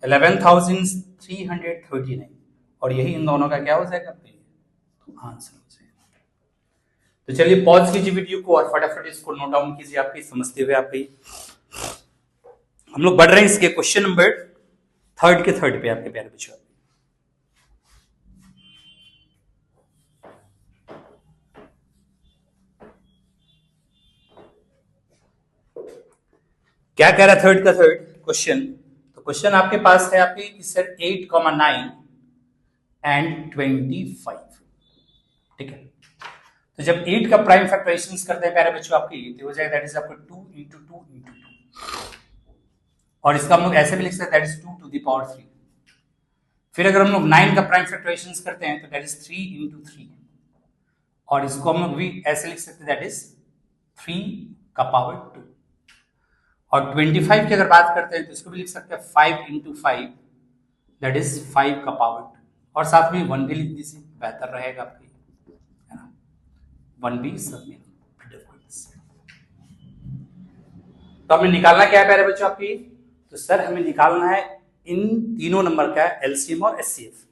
11,339, और यही इन दोनों का क्या हो जाएगा आपके आंसर हो जाएगा। तो चलिए पॉज कीजिए वीडियो को और फटाफट इसको नोट डाउन कीजिए आपके समझते हुए। आपके हम लोग बढ़ रहे हैं इसके क्वेश्चन नंबर 3 के 3 पे आपके प्यारे बच्चों। क्या कह रहा है 3 का 3 क्वेश्चन, तो क्वेश्चन आपके पास है आपके कि सर 8, 9 एंड 25, ठीक है। तो जब 8 का प्राइम फैक्टराइजेशन करते हैं प्यारे बच्चों आपकी, तो हो जाएगा दैट इज आपका 2 इंटू 2 इंटू 2, और इसका हम लोग ऐसे भी लिख सकते हैं that is 2 to the power 3। फिर अगर हम लोग 9 का प्राइम फैक्टराइजेशन करते हैं तो दैट इज 3 इंटू 3, और इसको हम लोग भी ऐसे लिख सकते हैं दैट इज 3 का पावर 2। और 25 की अगर बात करते हैं तो इसको भी लिख सकते हैं 5 into 5 दैट इज 5 का पावर 2, और साथ में 1 भी लिख दीजिए, बेहतर रहेगा आपके, है ना, 1 भी सब में डिफरेंस। तो हमें निकालना क्या है प्यारे बच्चों आपकी, तो सर हमें निकालना है इन तीनों नंबर का एलसीएम और एचसीएफ।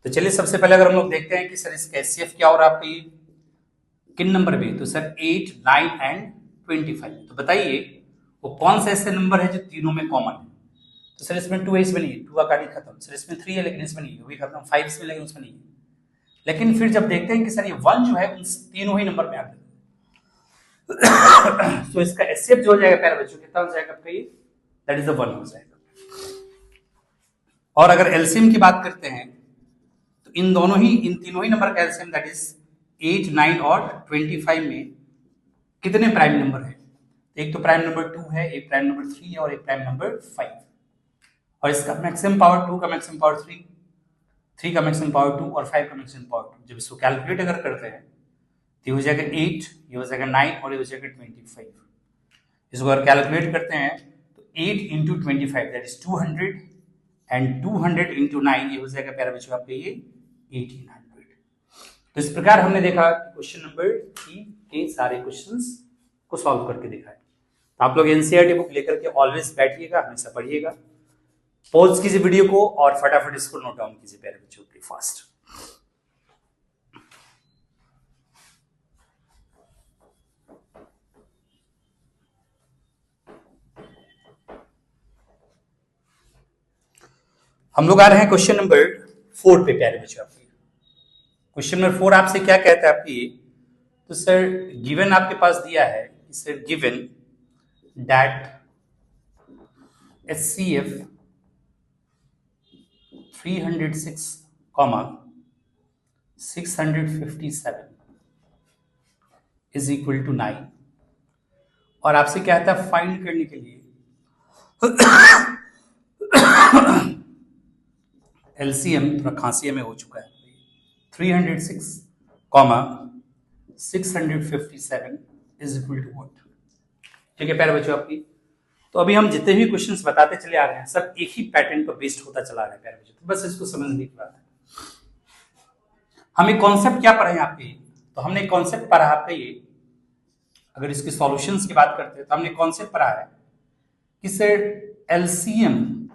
तो चलिए सबसे पहले अगर हम लोग देखते हैं कि सर इसका एचसीएफ क्या हो रहा है आपकी किन नंबर में, तो सर 8, 9 एंड 25। तो बताइए वो कौन सा ऐसे नंबर है जो तीनों में कॉमन है। तो सर इसमें 2 है, इसमें नहीं है, 2 का कहानी खत्म। सर इसमें 3 है लेकिन इसमें नहीं है, वो भी खत्म। 5 इसमें लेकिन उसमें नहीं है। लेकिन फिर जब देखते हैं कि सर ये 1 जो है उन तीनों ही नंबर में आ गया, तो इसका एचसीएफ जो हो जाएगा प्यारे बच्चों कितना हो जाएगा आपका, ये दैट इज द 1 हो जाएगा। और अगर एलसीएम की बात करते हैं तो इन तीनों ही नंबर का एलसीएम दैट इज 8, 9 और 25 में कितने प्राइम नंबर है, एक तो प्राइम नंबर 2 है, एक प्राइम नंबर 3 है और एक प्राइम नंबर 5। और इसका मैक्सिमम पावर 2 का मैक्सिमम पावर 3, 3 का मैक्सिमम पावर 2 और 5 का मैक्सिमम पावर 2। जब इसको कैलकुलेट अगर करते हैं तो ये हो जाएगा 8, ये हो जाएगा 9 और ये हो जाएगा 25। इसको अगर कैलकुलेट करते हैं तो 8 into 25 that is 200 and 200 into 9 ये हो जाएगा प्यारे बच्चों आपके ये 1800। तो इस प्रकार हमने देखा क्वेश्चन नंबर 3 के सारे क्वेश्चंस को सॉल्व करके देखा है। तो आप लोग एनसीईआरटी बुक लेकर के ऑलवेज बैठिएगा, हमेशा पढ़िएगा, पॉज कीजिए वीडियो को और फटाफट इसको नोट डाउन कीजिए प्यारे बच्चों के फास्ट। हम लोग आ रहे हैं क्वेश्चन नंबर 4 पे प्यारे बच्चों आपके। क्वेश्चन नंबर 4 आपसे क्या कहता है आपकी, तो सर गिवन आपके पास दिया है कि sir given that HCF 306, 657 is equal to 9, और आपसे क्या कहता है फाइंड करने के लिए एलसीएम, थोड़ा खांसी में हो चुका है, 306, 657 इज इक्वल टू व्हाट। ठीक है प्यारे बच्चों आपकी। तो अभी हम जितने भी क्वेश्चंस बताते चले आ रहे हैं सब एक ही पैटर्न पर बेस्ड होता चला रहा है प्यारे बच्चों, तो बस इसको समझने की बात है। हमें कॉन्सेप्ट क्या पढ़े आपके, तो हमने कॉन्सेप्ट पढ़ा आपका ये, अगर इसके सॉल्यूशंस की बात करते हैं तो हमने कॉन्सेप्ट पढ़ा है कि sir LCM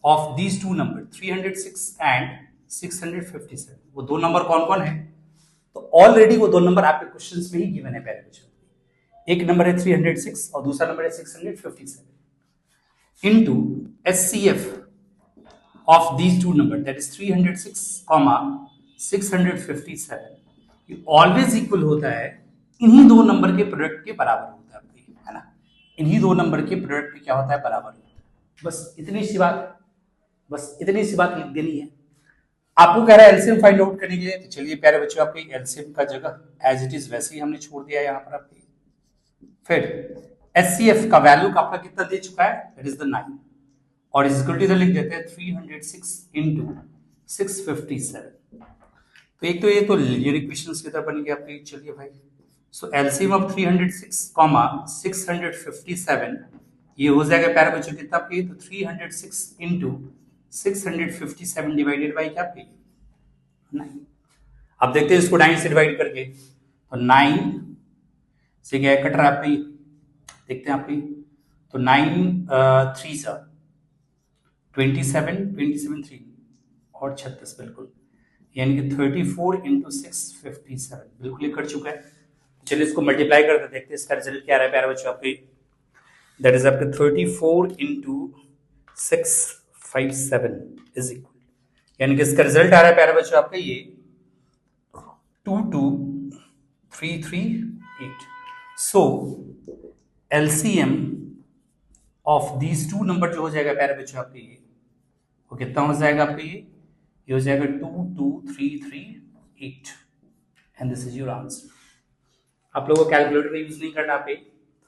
of these two number 306 and 657, वो दो नंबर कौन कौन है, तो ऑलरेडी वो दो नंबर आपके क्वेश्चंस में ही गिवन है प्यारे बच्चों। एक नंबर है 306 और दूसरा नंबर है 657 into HCF of these two number that is 306, 657, ये ऑलवेज इक्वल होता है इन्हीं दो नंबर के प्रोडक्ट के बराबर होता है, है ना, इन्हीं दो नंबर के प्रोडक्ट के क्या होता है, बराबर होता है। बस इतनी सी बात लिख देनी है। आपको कह रहा है एलसीएम फाइंड आउट करने के लिए, तो चलिए प्यारे बच्चों आपके एलसीएम का जगह एज इट इज वैसे ही हमने छोड़ दिया यहाँ पर आपके। फिर HCF का वैल्यू का आपका कितना दे चुका है, दैट इज द 9, और इज इक्वल टू इधर लिख देते हैं 306 into 657। तो एक तो ये तो लीनियर इक्वेशंस की तरह बन गया आपके। चलिए भाई, सो एलसीएम ऑफ 306, 657 ये हो जाएगा प्यारे बच्चों कितना आपके, तो 306 into 657 डिवाइडेड बाई क्या आपके 9। अब देखते हैं इसको 9 से डिवाइड करके, तो 9 से क्या कट रहा है आपकी, देखते हैं आपकी, तो 9 3 सा 27, 3 और 36 बिल्कुल, यानी कि 34 into 657 बिल्कुल ये कट चुका है। चलिए इसको मल्टीप्लाई करते देखते हैं इसका रिजल्ट क्या आ रहा है प्यारे बच्चों आपके, दैट इज आपके 34 into 657 इज इक्वल, यानी कि इसका रिजल्ट आ रहा है प्यारे बच्चों आपका ये 22338। So LCM of these two number जो हो जाएगा प्यारे बच्चों आपके ये, वो कितना हो जाएगा आपके ये हो जाएगा 22338 and this is your answer. आप लोगों को कैलकुलेटर यूज नहीं करना पे,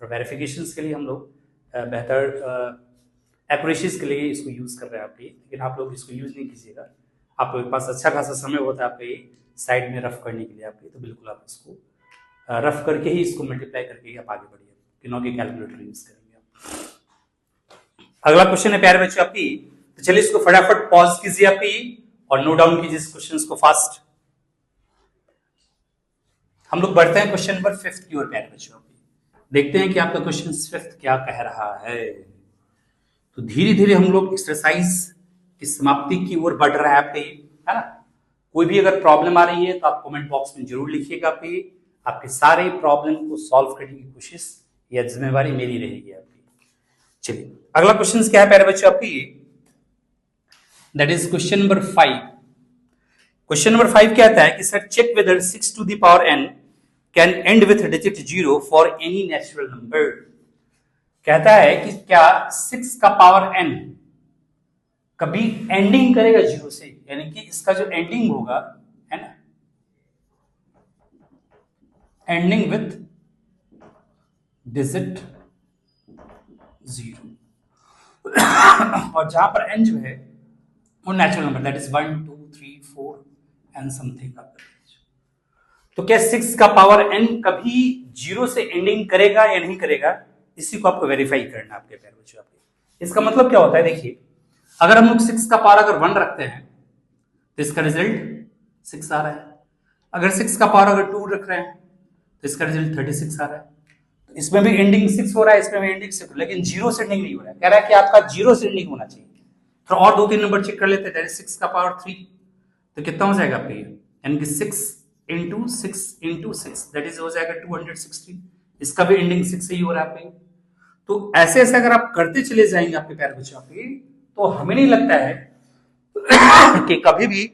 फॉर वेरिफिकेशंस के लिए हम लोग बेहतर एक्यूरेसीज के लिए इसको यूज कर रहे हैं आपके, लेकिन आप लोग इसको यूज नहीं कीजिएगा। आप लोगों के पास अच्छा खासा समय होता है आपके साइड में रफ करने के लिए आपके, तो बिल्कुल आप इसको रफ करके ही इसको मल्टीप्लाई करके ही आप आगे बढ़िए, कि न कि कैलकुलेटर यूज करेंगे आप। अगला क्वेश्चन है प्यारे बच्चों आपकी, तो चलिए इसको फटाफट पॉज कीजिए आपकी और नोट डाउन कीजिए इस क्वेश्चन को फास्ट। हम लोग बढ़ते हैं क्वेश्चन नंबर 5 की ओर प्यारे बच्चों आपकी, देखते हैं कि आपका क्वेश्चन 5 क्या कह रहा है। तो धीरे धीरे हम लोग एक्सरसाइज की समाप्ति की ओर बढ़ रहा है आपके, है ना। कोई भी अगर प्रॉब्लम आ रही है तो आप कमेंट बॉक्स में जरूर लिखिएगा आपके सारे प्रॉब्लम को सॉल्व करने की कोशिश या जिम्मेवारी मेरी रहेगी आपकी। चलिए अगला क्वेश्चन क्या है प्यारे बच्चों आपकी, that is question number 5। Question number 5 क्या आता है कि sir check whether 6 to the power n can end with digit 0 for any natural number. कहता है कि क्या 6 का पावर n कभी एंडिंग करेगा 0 से, यानी कि इसका जो एंडिंग होगा, है ना, एंडिंग विथ डिजिट 0 और जहां पर n जो है वो natural number, that is 1 2 3 4 and something. तो क्या 6 का पावर n कभी 0 से एंडिंग करेगा या नहीं करेगा, इसी को आपको वेरीफाई करना है आपके प्यारे बच्चों आपके। इसका मतलब क्या होता है, देखिए अगर हम लोग 6 का पावर अगर 1 रखते हैं तो इसका रिजल्ट 6 आ रहा है, अगर 6 का पावर अगर 2 रख रहे हैं तो इसका रिजल्ट 36 आ रहा है। तो इसमें भी एंडिंग 6 हो रहा है, इसमें भी एंडिंग 6, लेकिन 0 से एंडिंग नहीं हो रहा है। कह रहा है कि आपका 0 से एंडिंग होना चाहिए। तो और 2-3 नंबर चेक कर लेते हैं, दैट इज 6 का पावर 3, तो कितना हो जाएगा आपका, यानी कि 6 इंटू 6 दैट इज हो जाएगा 216। इसका भी एंडिंग 6 से ही हो रहा है आपके। तो ऐसे ऐसे अगर आप करते चले जाएंगे आपके प्यारे बच्चों आपके, तो हमें नहीं लगता है कि कभी भी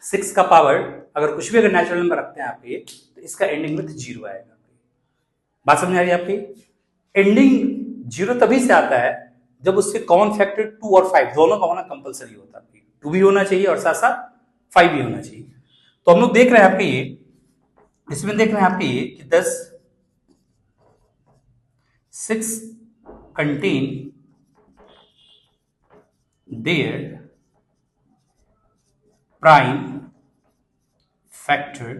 6 का पावर अगर कुछ भी अगर नेचुरल नंबर रखते हैं आपके तो इसका एंडिंग विथ 0 आएगा। बात समझ आ रही है आपकी। एंडिंग 0 तभी से आता है जब उसके कॉमन फैक्टर 2 और 5 दोनों का होना कंपलसरी होता है। 2 भी होना चाहिए और साथ साथ 5 भी होना चाहिए। तो हम लोग देख रहे हैं आपके ये, इसमें देख रहे हैं आपके ये कि 6 contain their prime factor।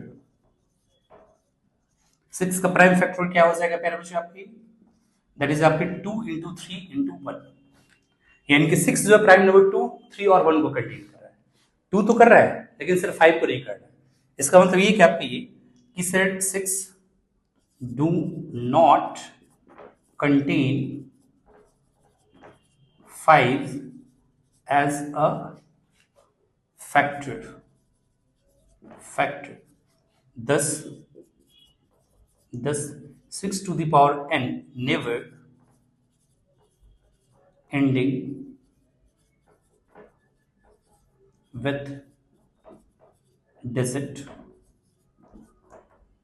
6 का प्राइम फैक्टर क्या हो जाएगा प्यारे बच्चों आपकी, दैट इज आपके 2 इंटू 3 इंटू 1, यानी कि 6 जो है प्राइम नंबर 2, 3 और 1 को कंटेन कर रहा है। 2 तो कर रहा है लेकिन सिर्फ 5 को नहीं कर रहा है। इसका मतलब ये क्या आपकी कि set 6 do not contain 5 as a factor thus 6 to the power n never ending with digit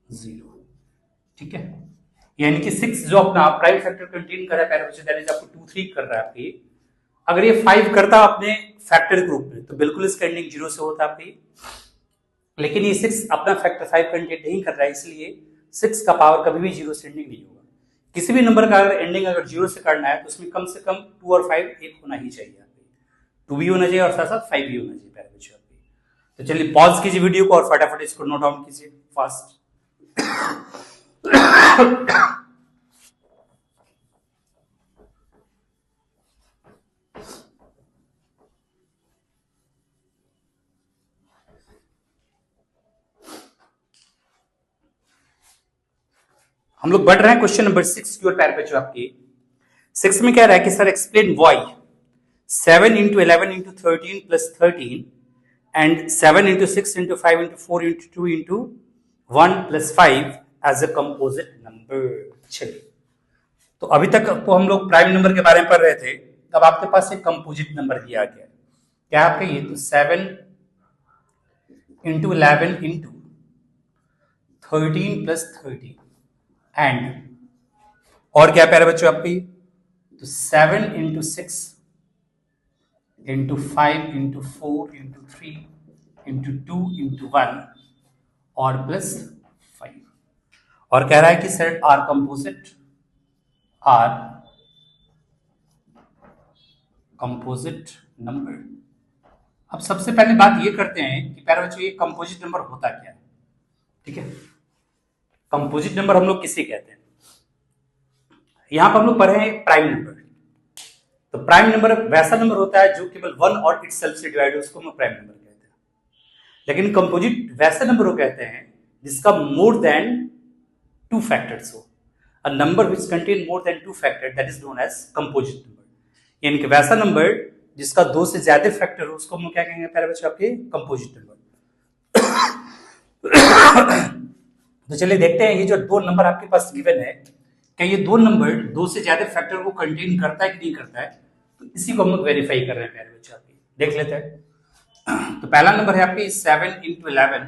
0। ठीक है, यानी कि 6 जो अपना प्राइम फैक्टर कंटेन कर रहा है प्यारे बच्चे, दैट इज आपको 2 3 कर रहा है आपकी। अगर ये 5 करता अपने फैक्टर ग्रुप में तो बिल्कुल इसका एंडिंग 0 से होता आपकी, लेकिन ये 6 अपना फैक्टर 5 कंटेन नहीं कर रहा है, इसलिए 6 का पावर कभी भी 0 से एंडिंग नहीं होगा। किसी भी नंबर का अगर एंडिंग अगर 0 से करना है तो उसमें कम से कम 2 और 5 एक होना ही चाहिए, 2 भी होना चाहिए और साथ साथ 5 भी होना चाहिए प्यारे बच्चों आपकी। तो चलिए पॉज कीजिए वीडियो को और फटाफट इसको नोट डाउन कीजिए फास्ट। हम लोग बढ़ रहे हैं क्वेश्चन नंबर 6 की ओर प्यारे बच्चों आपकी। 6 में क्या रहा है कि sir explain why 7 into 11 into 13 plus 13 and 7 into 6 into 5 into 4 into 2 into 1 plus 5 as a composite number। चलिए, तो अभी तक तो हम लोग प्राइम नंबर के बारे में पढ़ रहे थे, तब आपके पास एक कंपोजिट नंबर दिया गया, क्या आपका ये, तो 7 into 11 into 13 plus 13 एंड और क्या प्यारे बच्चों आपकी, तो 7 into 6 into 5 into 4 into 3 into 2 into 1 और प्लस 5, और कह रहा है कि सेट आर कंपोजिट नंबर। अब सबसे पहले बात ये करते हैं कि प्यारे बच्चों ये कंपोजिट नंबर होता क्या है। ठीक है, कंपोजिट नंबर हम लोग किसे कहते हैं। यहां पर हम लोग पढ़े हैं प्राइम नंबर, तो तो प्राइम नंबर वैसा नंबर होता है जो केवल 1 और इटसेल्फ से डिवाइड हो, उसको हम प्राइम नंबर कहते हैं। लेकिन कंपोजिट वैसे नंबर को कहते हैं जिसका मोर देन 2 फैक्टर्स हो। A number which contain more than 2 factor that is known as composite number. यानी कि वैसा नंबर जिसका 2 से ज्यादा फैक्टर हो उसको हम क्या कहेंगे प्यारे बच्चों आपके कंपोजिट नंबर। तो चलिए देखते हैं ये जो 2 नंबर आपके पास गिवन है, क्या ये 2 नंबर 2 से ज्यादा फैक्टर को कंटेन करता है कि नहीं करता है, तो इसी को हम लोग वेरीफाई कर रहे हैं प्यारे बच्चों आपके। देख लेते हैं। तो पहला नंबर है आपके 7 into 11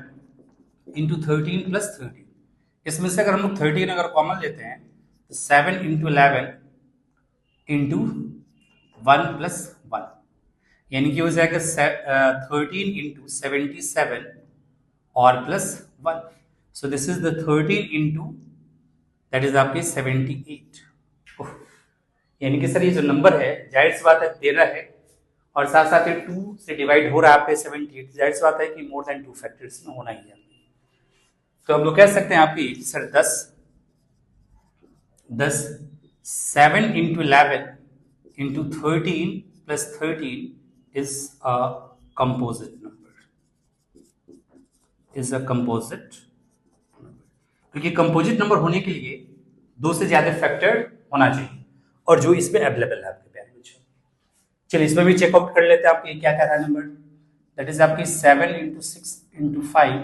into 13 plus 13। इसमें से अगर हम लोग 13 अगर कॉमन लेते हैं तो 7 into 11 into 1 plus 1, यानी कि हो जाएगा 13 into 77 और plus 1। So this is the 13 into that is आपके 78। यानी कि सर ये जो नंबर है जाहिर सी बात है 13 है और साथ साथ ये 2 से डिवाइड हो रहा है आपके 78, जाहिर सी बात है कि मोर देन 2 फैक्टर्स में होना ही है। तो हम लोग कह सकते हैं आपकी sir 10 7 into 11 into 13 plus 13 is a composite number, is a composite number। क्योंकि कंपोजिट नंबर होने के लिए 2 से ज्यादा फैक्टर होना चाहिए और जो इसमें अवेलेबल है आपके प्यारे बच्चों। चलिए इसमें भी चेकआउट कर लेते हैं आपके क्या कह रहा है नंबर। दैट इज आपकी 7 into 6 into 5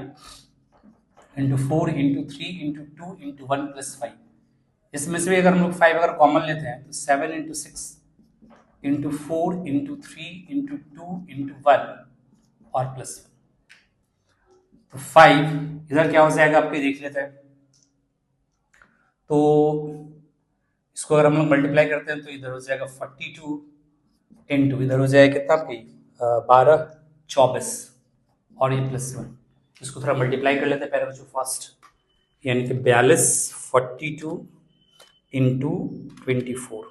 into 4 into 3 into 2 into 1 plus 5। इसमें से भी अगर हम लोग 5 अगर कॉमन लेते हैं तो 7 into 6 into 4 into 3 into 2 into 1 और प्लस 1। तो 5 इधर क्या हो जाएगा आपके देख लेते हैं। तो इसको अगर हम लोग मल्टीप्लाई करते हैं तो इधर हो जाएगा 42 into इधर हो जाएगा कितना आपकी 12 24 और ये प्लस 1। इसको थोड़ा मल्टीप्लाई कर लेते हैं पहले बच्चों फास्ट, यानी कि 42 42 into 24,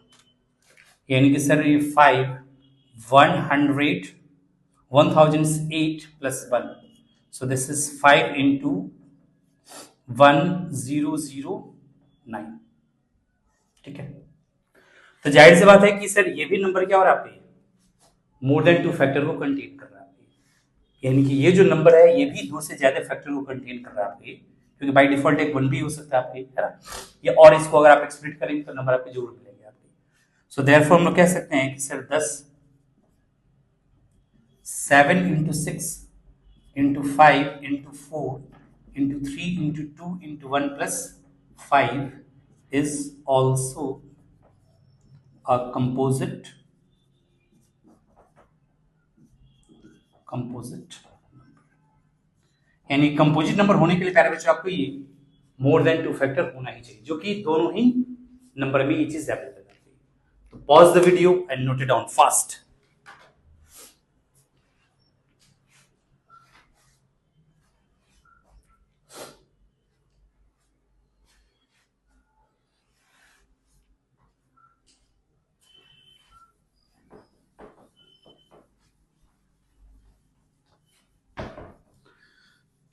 यानी कि सर ये 1008 plus 1। So this is 5 into 1009। ठीक है, तो जाहिर सी बात है कि सर ये भी नंबर क्या हो रहा है आपके मोर देन 2 फैक्टर को कंटेन कर रहा है आपके, यानी कि ये जो नंबर है ये भी 2 से ज्यादा फैक्टर को कंटेन कर रहा है आपके, क्योंकि बाय डिफॉल्ट एक 1 भी हो सकता है आपके, है ना। ये और इसको अगर आप एक्सप्लिट करेंगे तो नंबर आपके जरूर मिलेंगे आपके। सो देयरफॉर हम लोग कह सकते हैं कि sir 10 7 into 6 into 5 into 4 into 3 into 2 into 1 plus 5 is also a composite यानी कंपोजिट नंबर होने के लिए प्यारे बच्चों आपको ये मोर देन 2 फैक्टर होना ही चाहिए, जो कि दोनों ही नंबर में ये चीज अवेलेबल है। तो pause the video and note it down fast.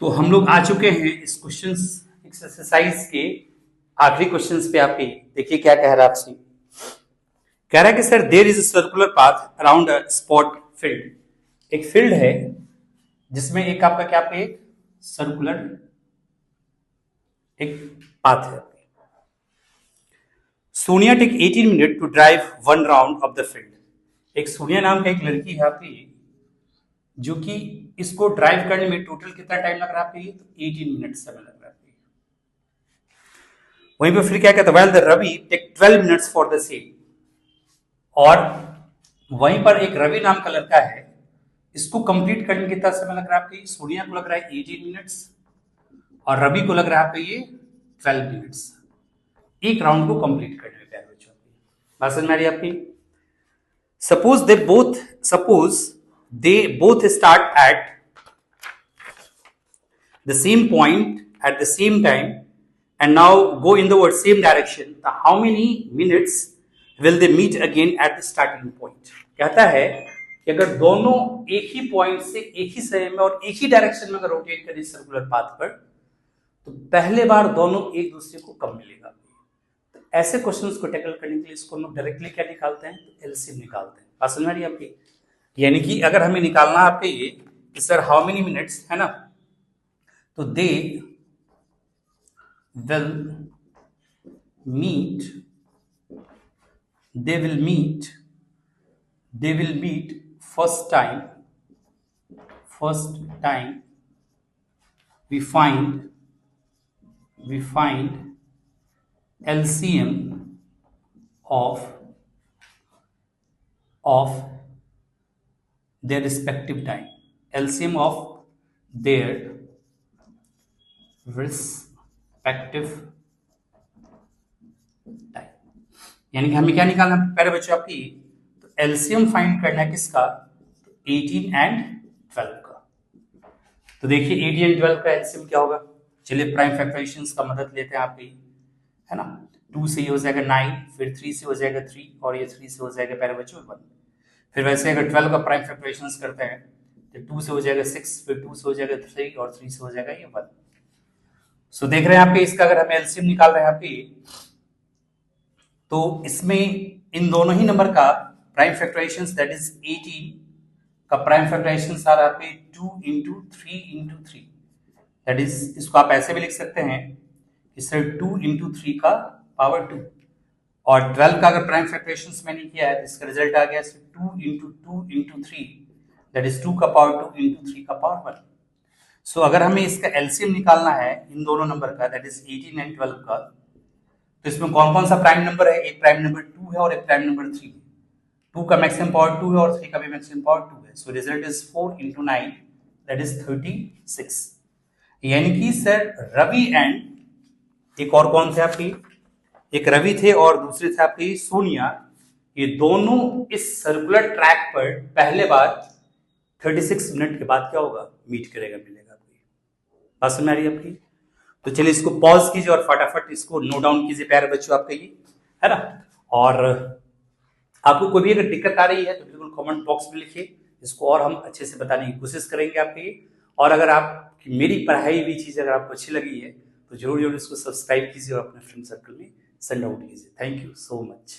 तो हम लोग आ चुके हैं इस क्वेश्चन एक्सरसाइज के आखिरी क्वेश्चंस पे। आपके देखिए क्या कह रहा है आपसे, कह रहा है कि sir there is a circular path around a spot field. एक फील्ड है जिसमें एक आपका क्या पे एक सर्कुलर एक पाथ है। Sonia take 18 minute to drive 1 round of the field. एक सोनिया नाम का एक लड़की है आपकी जो कि इसको ड्राइव करने में टोटल कितना टाइम लग रहा है, तो 18 मिनट समय लग रहा है। वहीं पे फिर क्या कहता है, well the Ravi take 12 minutes for the same. और वहीं पर एक रवि नाम का लड़का है, इसको कंप्लीट करने में कितना समय लग रहा है आपको, सोनिया को लग रहा है 18 मिनट्स और रवि को लग रहा है आपको ये 12 मिनट्स एक राउंड को कंप्लीट करने में। प्यारे बच्चों बात समझ में आ रही है आपकी। Suppose they both start at the same point at the same time and now go in the same direction, how many minutes will they meet again at the starting point। कहता है कि अगर दोनों एक ही पॉइंट से एक ही समय में और एक ही डायरेक्शन में अगर रोटेट करें सर्कुलर पाथ पर, तो पहले बार दोनों एक दूसरे को कब मिलेगा। तो ऐसे क्वेश्चंस को टैकल करने के लिए इसको हम लोग डायरेक्टली क्या निकालते हैं, तो एलसीएम निकालते हैं। बात समझ में आ रही है आपकी? यानी कि अगर हमें निकालना आपके ये कि सर हाउ मेनी मिनट्स है ना, तो they will meet first time we find LCM of their respective time, LCM of their respective time। यानी कि हमें क्या निकालना है पहले बच्चों आपकी, तो एलसीएम फाइंड करना है किसका, तो 18 एंड 12 का। तो देखिए 18 एंड 12 का एलसीएम क्या होगा, चलिए प्राइम फैक्टराइजेशंस का मदद लेते हैं आपकी, है ना। 2 से ये हो जाएगा 9, फिर 3 से हो जाएगा 3, और ये 3 से हो जाएगा पहले बच्चों 1। फिर वैसे अगर 12 का प्राइम फैक्टराइजेशंस करते हैं तो 2 से हो जाएगा 6, फिर 2 से हो जाएगा 3, और 3 से हो जाएगा ये 1। सो देख रहे हैं आपके इसका अगर हम एलसीएम निकाल रहे हैं आपकी, तो इसमें इन दोनों ही नंबर का प्राइम फैक्टराइजेशंस दैट इज 18 का प्राइम फैक्टराइजेशंस आ रहा है आपके 2 into 3 into 3, दैट इज इसको आप ऐसे भी लिख सकते हैं कि सर 2 into 3 का पावर 2, और 12 का अगर प्राइम फैक्टराइजेशंस मैंने किया है तो इसका रिजल्ट आ गया 2 into 2 into 3, दैट इज 2 का पावर 2 into 3 का पावर 1। सो अगर हमें इसका एलसीएम निकालना है इन दोनों नंबर का दैट इज 18 एंड 12 का, तो इसमें कौन कौन सा प्राइम नंबर है, एक प्राइम नंबर 2 है और एक प्राइम नंबर 3 है। 2 का मैक्सिमम पावर 2 है और 3 का भी मैक्सिमम पावर 2 है। So result is 4 into 9 that is 36। यानी कि सर रवि एंड एक और कौन थे आपकी, एक रवि थे और दूसरे थे आपकी सोनिया, ये दोनों इस सर्कुलर ट्रैक पर पहले बार 36 मिनट के बाद क्या होगा, मीट करेगा, मिलेगा आपकी। बात समझ आ रही है आपकी? तो चलिए इसको पॉज कीजिए और फटाफट इसको नोट डाउन कीजिए प्यारे बच्चों आपके लिए, है ना। और आपको कोई भी अगर दिक्कत आ रही है तो बिल्कुल कमेंट बॉक्स में लिखिए, इसको और हम अच्छे से बताने की कोशिश करेंगे आपके लिए। और अगर आपकी मेरी पढ़ाई हुई चीज़ अगर आपको अच्छी लगी है तो जरूर जरूर इसको सब्सक्राइब कीजिए और अपने फ्रेंड सर्कल में सेंड आउट कीजिए। Thank you so much.